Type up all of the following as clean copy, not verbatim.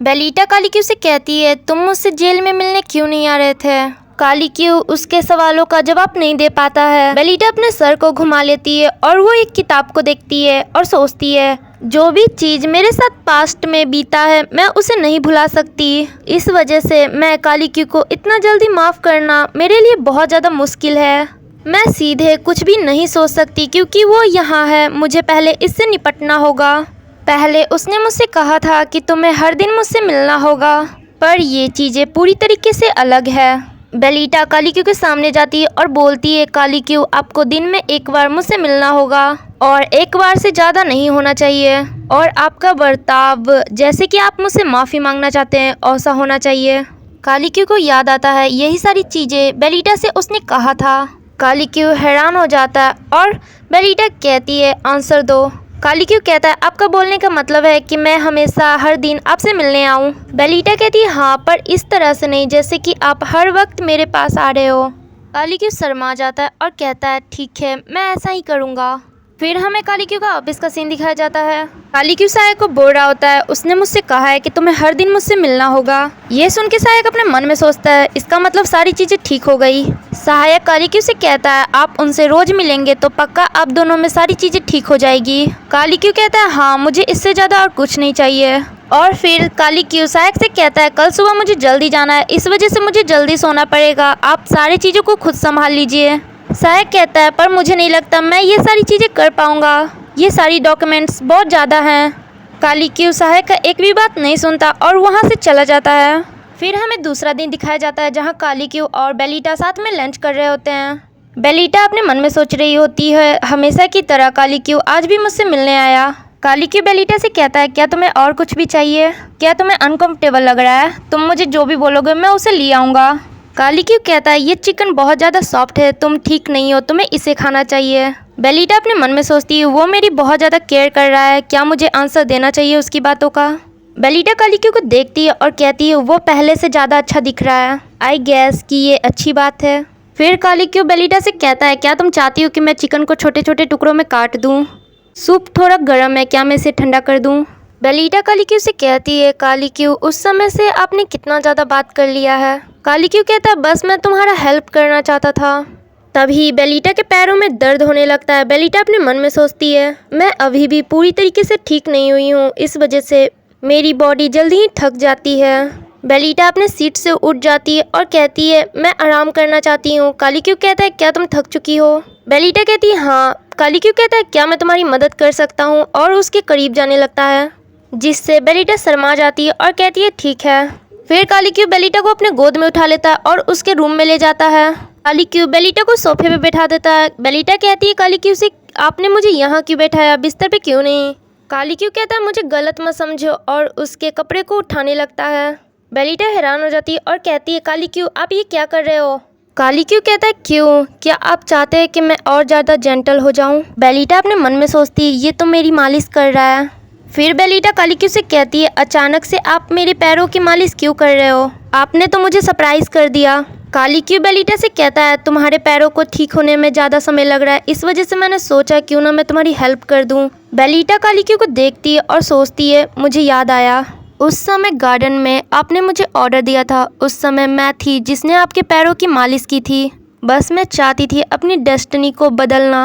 बेलिटा कालीक्यू से कहती है, तुम मुझसे जेल में मिलने क्यों नहीं आ रहे थे। कालीक्यू उसके सवालों का जवाब नहीं दे पाता है। बेलिटा अपने सर को घुमा लेती है और वो एक किताब को देखती है और सोचती है, जो भी चीज़ मेरे साथ पास्ट में बीता है मैं उसे नहीं भुला सकती। इस वजह से मैं कालीक्यू को इतना जल्दी माफ़ करना मेरे लिए बहुत ज़्यादा मुश्किल है। मैं सीधे कुछ भी नहीं सोच सकती क्योंकि वो यहाँ है। मुझे पहले इससे निपटना होगा। पहले उसने मुझसे कहा था कि तुम्हें हर दिन मुझसे मिलना होगा, पर ये चीज़ें पूरी तरीके से अलग है। बेलिटा कालीक्यू के सामने जाती है और बोलती है, कालीक्यू आपको दिन में एक बार मुझसे मिलना होगा और एक बार से ज़्यादा नहीं होना चाहिए, और आपका बर्ताव जैसे कि आप मुझसे माफ़ी मांगना चाहते हैं ऐसा होना चाहिए। कालीक्यू को याद आता है यही सारी चीज़ें बेलिटा से उसने कहा था। कालीक्यू हैरान हो जाता है और बेलिटा कहती है, आंसर दो। कालीक्यू कहता है, आपका बोलने का मतलब है कि मैं हमेशा हर दिन आपसे मिलने आऊँ। बेलिटा कहती है, हाँ, पर इस तरह से नहीं जैसे कि आप हर वक्त मेरे पास आ रहे हो। कालीक्यू शर्मा जाता है और कहता है, ठीक है, मैं ऐसा ही करूँगा। फिर हमें कालीक्यू का ऑफिस का सीन दिखाया जाता है। कालीक्यू सहायक को बोल रहा होता है, उसने मुझसे कहा है कि तुम्हें हर दिन मुझसे मिलना होगा। ये सुन के सहायक अपने मन में सोचता है, इसका मतलब सारी चीज़ें ठीक हो गई। सहायक कालीक्यू से कहता है, आप उनसे रोज मिलेंगे तो पक्का आप दोनों में सारी चीज़ें ठीक हो जाएगी। कालीक्यू कहता है, हाँ, मुझे इससे ज़्यादा और कुछ नहीं चाहिए। और फिर कालीक्यू सहायक से कहता है, कल सुबह मुझे जल्दी जाना है, इस वजह से मुझे जल्दी सोना पड़ेगा। आप सारी चीज़ों को खुद संभाल लीजिए। सहायक कहता है, पर मुझे नहीं लगता मैं ये सारी चीज़ें कर पाऊँगा। ये सारी डॉक्यूमेंट्स बहुत ज़्यादा हैं। कालीक्यू सहायक का एक भी बात नहीं सुनता और वहाँ से चला जाता है। फिर हमें दूसरा दिन दिखाया जाता है जहाँ कालीक्यू और बेलिटा साथ में लंच कर रहे होते हैं। बेलिटा अपने मन में सोच रही होती है, हमेशा की तरह कालीक्यू आज भी मुझसे मिलने आया। कालीक्यू बेलिटा से कहता है, क्या तुम्हें और कुछ भी चाहिए? क्या तुम्हें अनकंफर्टेबल लग रहा है? तुम मुझे जो भी बोलोगे मैं उसे ले आऊँगा। कालीक्यू कहता है, ये चिकन बहुत ज़्यादा सॉफ्ट है, तुम ठीक नहीं हो, तुम्हें इसे खाना चाहिए। बेलिटा अपने मन में सोचती है, वो मेरी बहुत ज़्यादा केयर कर रहा है, क्या मुझे आंसर देना चाहिए उसकी बातों का? बेलिटा कालीक्यू को देखती है और कहती है, वो पहले से ज़्यादा अच्छा दिख रहा है। आई गेस कि ये अच्छी बात है। फिर कालीक्यू बेलिटा से कहता है, क्या तुम चाहती हो कि मैं चिकन को छोटे छोटे टुकड़ों में काट दूँ? सूप थोड़ा गर्म है, क्या मैं इसे ठंडा कर दूँ? बेलिटा कालीक्यू से कहती है, कालीक्यू उस समय से आपने कितना ज़्यादा बात कर लिया है। कालीक्यू कहता है, बस मैं तुम्हारा हेल्प करना चाहता था। तभी बेलिटा के पैरों में दर्द होने लगता है। बेलिटा अपने मन में सोचती है, मैं अभी भी पूरी तरीके से ठीक नहीं हुई हूँ, इस वजह से मेरी बॉडी जल्दी ही थक जाती है। बेलिटा अपने सीट से उठ जाती है और कहती है, मैं आराम करना चाहती हूँ। कालीक्यू कहता है, क्या तुम थक चुकी हो? बेलिटा कहती है, हाँ। कालीक्यू कहता है, क्या मैं तुम्हारी मदद कर सकता हूँ? और उसके करीब जाने लगता है, जिससे बेलिटा शर्मा जाती है और कहती है, ठीक है। फिर कालीक्यू बेलिटा को अपने गोद में उठा लेता है और उसके रूम में ले जाता है। कालीक्यू बेलिटा को सोफे पे बैठा देता है। बेलिटा कहती है कालीक्यू से, आपने मुझे यहाँ क्यों बैठाया, बिस्तर पे क्यों नहीं? कालीक्यू कहता है, मुझे गलत मत समझो, और उसके कपड़े को उठाने लगता है। बेलिटा हैरान हो जाती है और कहती है, कालीक्यू आप ये क्या कर रहे हो? कालीक्यू कहता है, क्यों, क्या आप चाहते हैं कि मैं और ज़्यादा जेंटल हो जाऊँ? बेलिटा अपने मन में सोचती है, ये तो मेरी मालिश कर रहा है। फिर बेलिटा कालीक्यू से कहती है, अचानक से आप मेरे पैरों की मालिश क्यों कर रहे हो? आपने तो मुझे सरप्राइज़ कर दिया। कालीक्यू बेलिटा से कहता है, तुम्हारे पैरों को ठीक होने में ज़्यादा समय लग रहा है, इस वजह से मैंने सोचा क्यों ना मैं तुम्हारी हेल्प कर दूं। बेलिटा कालीक्यू को देखती है और सोचती है, मुझे याद आया, उस समय गार्डन में आपने मुझे ऑर्डर दिया था। उस समय मैं थी जिसने आपके पैरों की मालिश की थी। बस मैं चाहती थी अपनी डेस्टिनी को बदलना।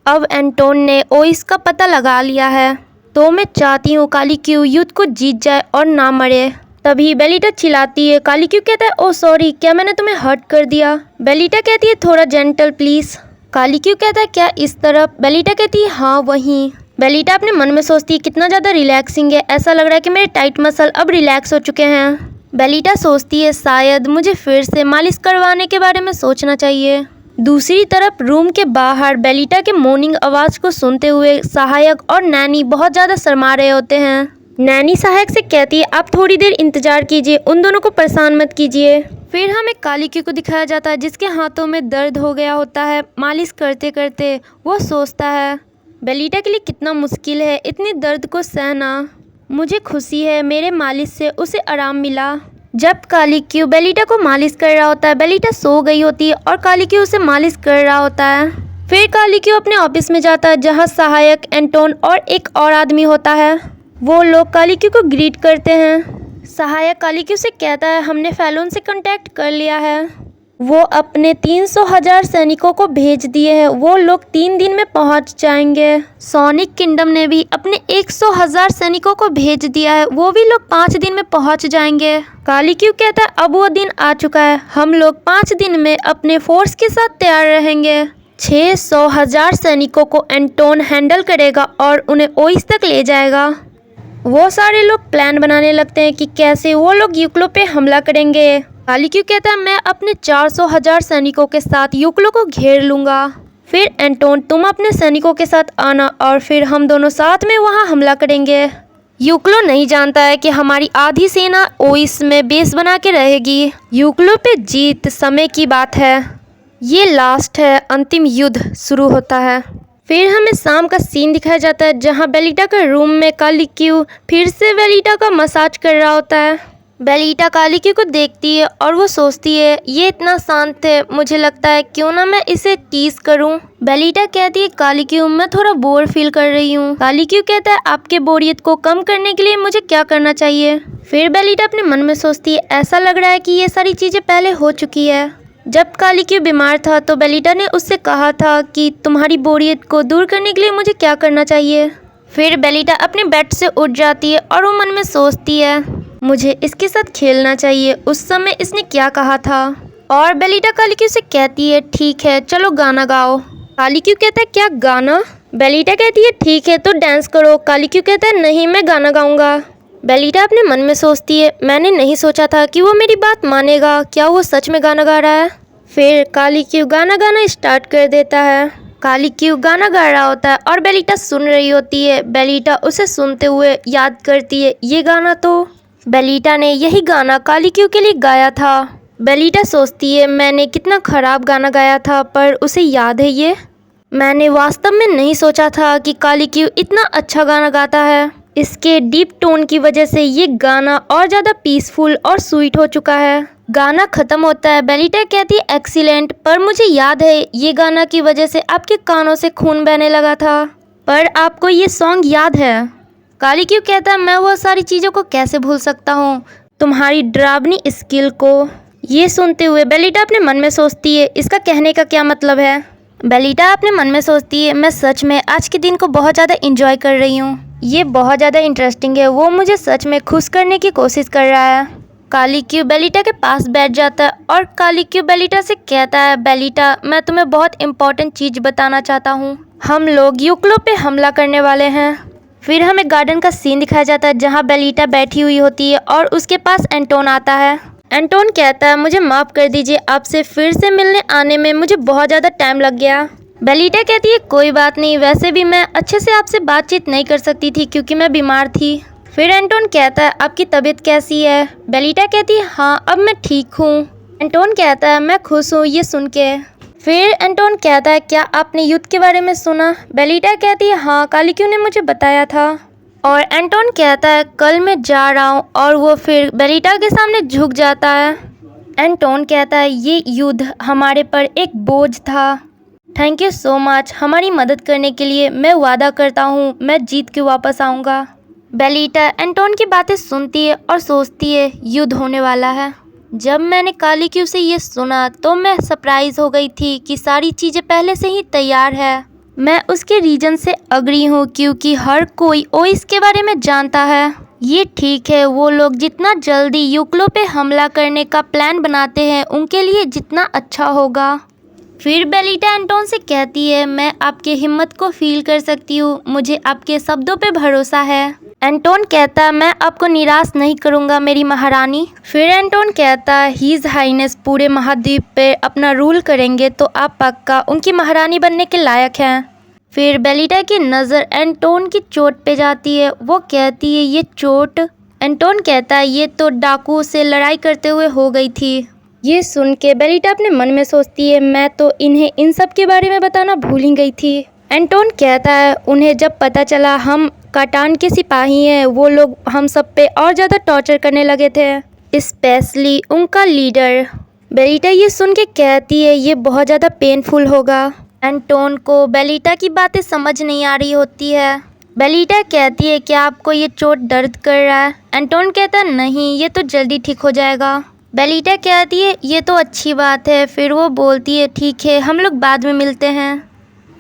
अब एंटोन ने ओइस का पता लगा लिया है, तो मैं चाहती हूँ कालीक्यू युद्ध को जीत जाए और ना मरे। तभी बेलिटा चिल्लाती है। कालीक्यू कहता है, ओह सॉरी, क्या मैंने तुम्हें हर्ट कर दिया? बेलिटा कहती है, थोड़ा जेंटल प्लीज़। कालीक्यू कहता है, क्या इस तरफ? बेलिटा कहती है, हाँ वहीं। बेलिटा अपने मन में सोचती है, कितना ज़्यादा रिलैक्सिंग है, ऐसा लग रहा है कि मेरे टाइट मसल अब रिलैक्स हो चुके हैं। बेलिटा सोचती है, शायद मुझे फिर से मालिश करवाने के बारे में सोचना चाहिए। दूसरी तरफ रूम के बाहर बेलिटा के मॉर्निंग आवाज़ को सुनते हुए सहायक और नैनी बहुत ज़्यादा शर्मा रहे होते हैं। नैनी सहायक से कहती है, आप थोड़ी देर इंतज़ार कीजिए, उन दोनों को परेशान मत कीजिए। फिर हमें कालीक्यू को दिखाया जाता है, जिसके हाथों में दर्द हो गया होता है मालिश करते करते। वो सोचता है, बेलिटा के लिए कितना मुश्किल है इतनी दर्द को सहना। मुझे खुशी है मेरे मालिश से उसे आराम मिला। जब कालीक्यू बेलिटा को मालिश कर रहा होता है, बेलिटा सो गई होती है और कालीक्यू उसे मालिश कर रहा होता है। फिर कालीक्यू अपने ऑफिस में जाता है, जहाँ सहायक, एंटोन और एक और आदमी होता है। वो लोग कालीक्यू को ग्रीट करते हैं। सहायक कालिक्यू से कहता है हमने फैलून से कांटेक्ट कर लिया है। वो अपने 300,000 सैनिकों को भेज दिए हैं, वो लोग 3 दिन में पहुंच जाएंगे। सोनिक किंगडम ने भी अपने 100,000 सैनिकों को भेज दिया है, वो भी लोग 5 दिन में पहुंच जाएंगे। कालिक्यू कहता है अब वो दिन आ चुका है, हम लोग 5 दिन में अपने फोर्स के साथ तैयार रहेंगे। 600,000 सैनिकों को एंटोन हैंडल करेगा और उन्हें ओइस तक ले जाएगा। वो सारे लोग प्लान बनाने लगते हैं कि कैसे वो लोग यूक्लो पे हमला करेंगे। कालिक्यू कहता है मैं अपने 400,000 सैनिकों के साथ यूक्लो को घेर लूँगा। फिर एंटोन तुम अपने सैनिकों के साथ आना और फिर हम दोनों साथ में वहाँ हमला करेंगे। यूक्लो नहीं जानता है कि हमारी आधी सेना ओइस में बेस बना के रहेगी। यूक्लो पे जीत समय की बात है। ये लास्ट है, अंतिम युद्ध शुरू होता है। फिर हमें शाम का सीन दिखाया जाता है जहाँ बेलिटा के रूम में कालिक्यू फिर से बेलिटा का मसाज कर रहा होता है। बेलिटा कालिक्यू को देखती है और वो सोचती है ये इतना शांत है, मुझे लगता है क्यों ना मैं इसे टीज करूं। बेलिटा कहती है कालिक्यू मैं थोड़ा बोर फील कर रही हूँ। कालिक्यू कहता है आपके बोरियत को कम करने के लिए मुझे क्या करना चाहिए। फिर बेलिटा अपने मन में सोचती है ऐसा लग रहा है कि ये सारी चीज़ें पहले हो चुकी है। जब कालिक्यू बीमार था तो बेलिटा ने उससे कहा था कि तुम्हारी बोरियत को दूर करने के लिए मुझे क्या करना चाहिए। फिर बेलिटा अपने बेड से उठ जाती है और वो मन में सोचती है मुझे इसके साथ खेलना चाहिए, उस समय इसने क्या कहा था। और बेलिटा कालिक्यू से कहती है ठीक है चलो गाना गाओ। कालिक्यू कहता है क्या गाना। बेलिटा कहती है ठीक है तो डांस करो। कालिक्यू कहता है नहीं मैं गाना गाऊंगा। बेलिटा अपने मन में सोचती है मैंने नहीं सोचा था कि वो मेरी बात मानेगा, क्या वो सच में गाना गा रहा है। फिर कालिक्यू गाना गाना स्टार्ट कर देता है। कालिक्यू गाना गा रहा होता है और बेलिटा सुन रही होती है। बेलिटा उसे सुनते हुए याद करती है ये गाना तो बेलिटा ने यही गाना कालिक्यू के लिए गाया था। बेलिटा सोचती है मैंने कितना ख़राब गाना गाया था पर उसे याद है ये। मैंने वास्तव में नहीं सोचा था कि कालिक्यू इतना अच्छा गाना गाता है। इसके डीप टोन की वजह से ये गाना और ज़्यादा पीसफुल और स्वीट हो चुका है। गाना ख़त्म होता है। बेलिटा कहती है एक्सीलेंट, पर मुझे याद है ये गाना की वजह से आपके कानों से खून बहने लगा था, पर आपको ये सॉन्ग याद है। कालिक्यू कहता है मैं वो सारी चीज़ों को कैसे भूल सकता हूँ, तुम्हारी डरावनी स्किल को। ये सुनते हुए बेलिटा अपने मन में सोचती है इसका कहने का क्या मतलब है। बेलिटा अपने मन में सोचती है मैं सच में आज के दिन को बहुत ज़्यादा इंजॉय कर रही हूँ, ये बहुत ज़्यादा इंटरेस्टिंग है, वो मुझे सच में खुश करने की कोशिश कर रहा है। कालिक्यू बेलिटा के पास बैठ जाता है और कालिक्यू बेलिटा से कहता है बेलिटा मैं तुम्हें बहुत इंपॉर्टेंट चीज़ बताना चाहता हूँ, हम लोग यूक्लो पे हमला करने वाले हैं। फिर हमें गार्डन का सीन दिखाया जाता है जहाँ बेलिटा बैठी हुई होती है और उसके पास एंटोन आता है। एंटोन कहता है मुझे माफ़ कर दीजिए, आपसे फिर से मिलने आने में मुझे बहुत ज़्यादा टाइम लग गया। बेलिटा कहती है कोई बात नहीं, वैसे भी मैं अच्छे से आपसे बातचीत नहीं कर सकती थी क्योंकि मैं बीमार थी। फिर एंटोन कहता है आपकी तबीयत कैसी है। बेलिटा कहती है हाँ अब मैं ठीक हूँ। एंटोन कहता है मैं खुश हूँ ये सुन के। फिर एंटोन कहता है क्या आपने युद्ध के बारे में सुना। बेलिटा कहती है हाँ कालिक्यू ने मुझे बताया था। और एंटोन कहता है कल मैं जा रहा हूँ और वो फिर बेलिटा के सामने झुक जाता है। एंटोन कहता है ये युद्ध हमारे पर एक बोझ था, थैंक यू सो मच हमारी मदद करने के लिए, मैं वादा करता हूँ मैं जीत के वापस आऊँगा। बेलिटा एंटोन की बातें सुनती है और सोचती है युद्ध होने वाला है। जब मैंने कालिक्यू से ये सुना तो मैं सरप्राइज हो गई थी कि सारी चीज़ें पहले से ही तैयार है। मैं उसके रीजन से अग्री हूँ क्योंकि हर कोई ओइस के बारे में जानता है। ये ठीक है, वो लोग जितना जल्दी यूक्लो पे हमला करने का प्लान बनाते हैं उनके लिए जितना अच्छा होगा। फिर बेलिटा एंटोन से कहती है मैं आपके हिम्मत को फील कर सकती हूँ, मुझे आपके शब्दों पे भरोसा है। एंटोन कहता मैं आपको निराश नहीं करूँगा मेरी महारानी। फिर एंटोन कहता हीज़ हाइनेस पूरे महाद्वीप पे अपना रूल करेंगे तो आप पक्का उनकी महारानी बनने के लायक हैं। फिर बेलिटा की नज़र एंटोन की चोट पे जाती है। वो कहती है ये चोट। एंटोन कहता है ये तो डाकू से लड़ाई करते हुए हो गई थी। ये सुन के बेलिटा अपने मन में सोचती है मैं तो इन्हें इन सब के बारे में बताना भूल ही गई थी। एंटोन कहता है उन्हें जब पता चला हम काटान के सिपाही हैं वो लोग हम सब पे और ज़्यादा टॉर्चर करने लगे थे, स्पेशली उनका लीडर। बेलिटा ये सुन के कहती है ये बहुत ज़्यादा पेनफुल होगा। एंटोन को बेलिटा की बातें समझ नहीं आ रही होती है। बेलिटा कहती है क्या आपको ये चोट दर्द कर रहा है? एंटोन कहता है नहीं, ये तो जल्दी ठीक हो जाएगा। बेलिटा कहती है ये तो अच्छी बात है। फिर वो बोलती है ठीक है, हम लोग बाद में मिलते हैं।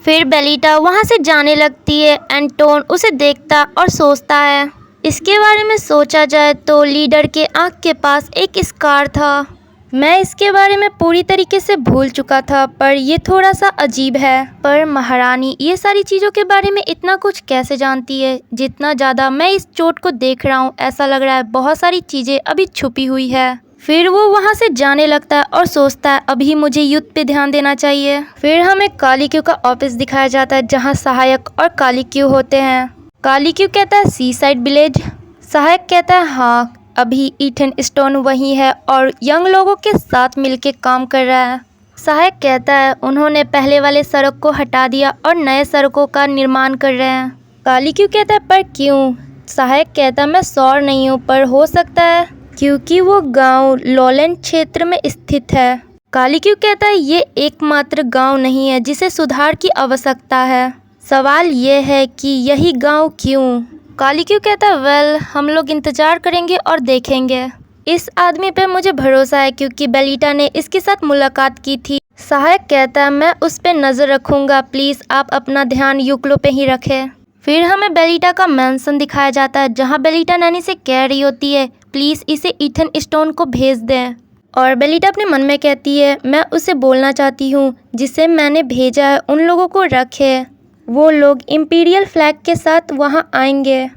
फिर बेलिटा वहाँ से जाने लगती है। एंटोन उसे देखता और सोचता है। इसके बारे में सोचा जाए तो लीडर के आँख के पास एक स्कार था। मैं इसके बारे में पूरी तरीके से भूल चुका था, पर ये थोड़ा सा अजीब है। पर महारानी ये सारी चीज़ों के बारे में इतना कुछ कैसे जानती है? जितना ज़्यादा मैं इस चोट को देख रहा हूँ ऐसा लग रहा है बहुत सारी चीज़ें अभी छुपी हुई है। फिर वो वहाँ से जाने लगता है और सोचता है अभी मुझे युद्ध पे ध्यान देना चाहिए। फिर हमें कालीक्यू का ऑफिस दिखाया जाता है जहाँ सहायक और कालीक्यू होते हैं। कालीक्यू कहता है सी साइड विलेज। सहायक कहता है हाँ, अभी ईथन स्टोन वही है और यंग लोगों के साथ मिलके काम कर रहा है। सहायक कहता है उन्होंने पहले वाले सड़क को हटा दिया और नए सड़कों का निर्माण कर रहे हैं। कालीक्यू कहता है पर क्यों? सहायक कहता है मैं श्योर नहीं हूँ, पर हो सकता है क्योंकि वो गांव लोलैंड क्षेत्र में स्थित है। कालीक्यू कहता है ये एकमात्र गांव नहीं है जिसे सुधार की आवश्यकता है। सवाल ये है कि यही गांव क्यों? कालीक्यू कहता है वेल, हम लोग इंतजार करेंगे और देखेंगे। इस आदमी पे मुझे भरोसा है क्योंकि बेलिटा ने इसके साथ मुलाकात की थी। सहायक कहता है मैं उस पर नज़र रखूँगा, प्लीज़ आप अपना ध्यान यूक्लो पे ही रखें। फिर हमें बेलिटा का मैंसन दिखाया जाता है जहाँ बेलिटा नैनी से कह रही होती है प्लीज़ इसे ईथन स्टोन को भेज दें। और बेलिटा अपने मन में कहती है मैं उसे बोलना चाहती हूँ जिसे मैंने भेजा है उन लोगों को रखे। वो लोग इम्पीरियल फ्लैग के साथ वहाँ आएंगे।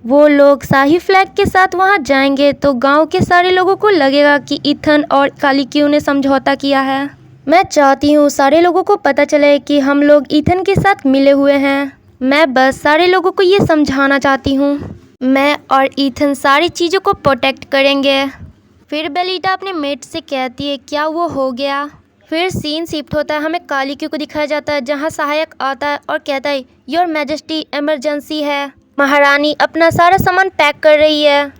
वो लोग शाही फ्लैग के साथ वहाँ जाएंगे तो गांव के सारे लोगों को लगेगा कि ईथन और कालीक्यू ने समझौता किया है। मैं चाहती हूँ सारे लोगों को पता चले कि हम लोग ईथन के साथ मिले हुए हैं। मैं बस सारे लोगों को ये समझाना चाहती हूँ। मैं और ईथन सारी चीज़ों को प्रोटेक्ट करेंगे। फिर बेलिटा अपने मेट से कहती है क्या वो हो गया? फिर सीन शिफ्ट होता है। हमें कालीक्यू को दिखाया जाता है जहाँ सहायक आता है और कहता है योर मैजेस्टी इमरजेंसी है। महारानी अपना सारा सामान पैक कर रही है।